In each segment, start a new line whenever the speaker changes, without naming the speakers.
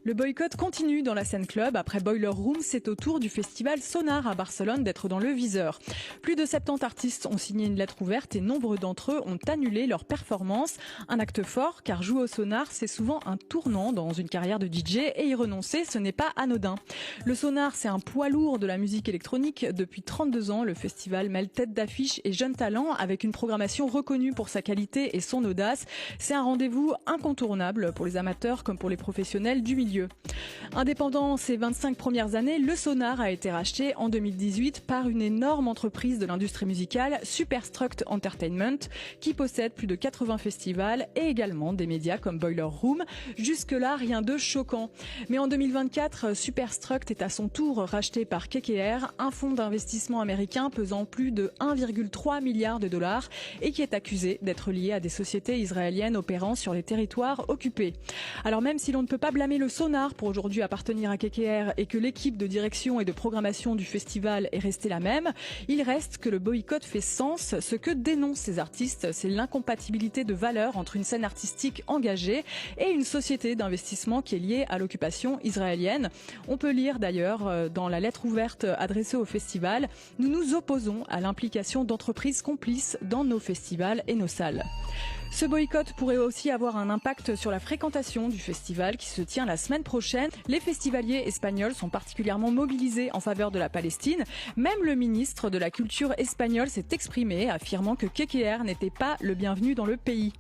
Le boycott continue dans la scène club. Après Boiler Room, c'est au tour du festival Sonar à Barcelone d'être dans le viseur. Plus de 70 artistes ont signé une lettre ouverte et nombre d'entre eux ont annulé leur performance. Un acte fort, car jouer au Sonar, c'est souvent un tournant dans une carrière de DJ et y renoncer, ce n'est pas anodin. Le Sonar, c'est un poids lourd de la musique électronique. Depuis 32 ans, le festival mêle tête d'affiche et jeunes talents avec une programmation reconnue pour sa qualité et son audace. C'est un rendez-vous incontournable pour les amateurs comme pour les professionnels du milieu. Indépendant ces 25 premières années, le Sonar a été racheté en 2018 par une énorme entreprise de l'industrie musicale, Superstruct Entertainment, qui possède plus de 80 festivals et également des médias comme Boiler Room. Jusque-là, rien de choquant. Mais en 2024, Superstruct est à son tour racheté par KKR, un fonds d'investissement américain pesant plus de 1,3 milliard de dollars et qui est accusé d'être lié à des sociétés israéliennes opérant sur les territoires occupés. Alors même si l'on ne peut pas blâmer le Sonar pour aujourd'hui appartenir à KKR et que l'équipe de direction et de programmation du festival est restée la même, il reste que le boycott fait sens. Ce que dénoncent ces artistes, c'est l'incompatibilité de valeurs entre une scène artistique engagée et une société d'investissement qui est liée à l'occupation israélienne. On peut lire d'ailleurs dans la lettre ouverte adressée au festival, « Nous nous opposons à l'implication d'entreprises complices dans nos festivals et nos salles ». Ce boycott pourrait aussi avoir un impact sur la fréquentation du festival qui se tient la semaine prochaine. Les festivaliers espagnols sont particulièrement mobilisés en faveur de la Palestine. Même le ministre de la Culture espagnol s'est exprimé, affirmant que KKR n'était pas le bienvenu dans le pays.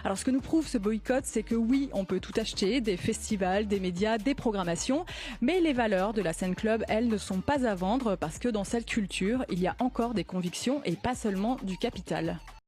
Alors ce que nous prouve ce boycott, c'est que oui, on peut tout acheter, des festivals, des médias, des programmations, mais les valeurs de la scène club, elles, ne sont pas à vendre parce que dans cette culture, il y a encore des convictions et pas seulement du capital.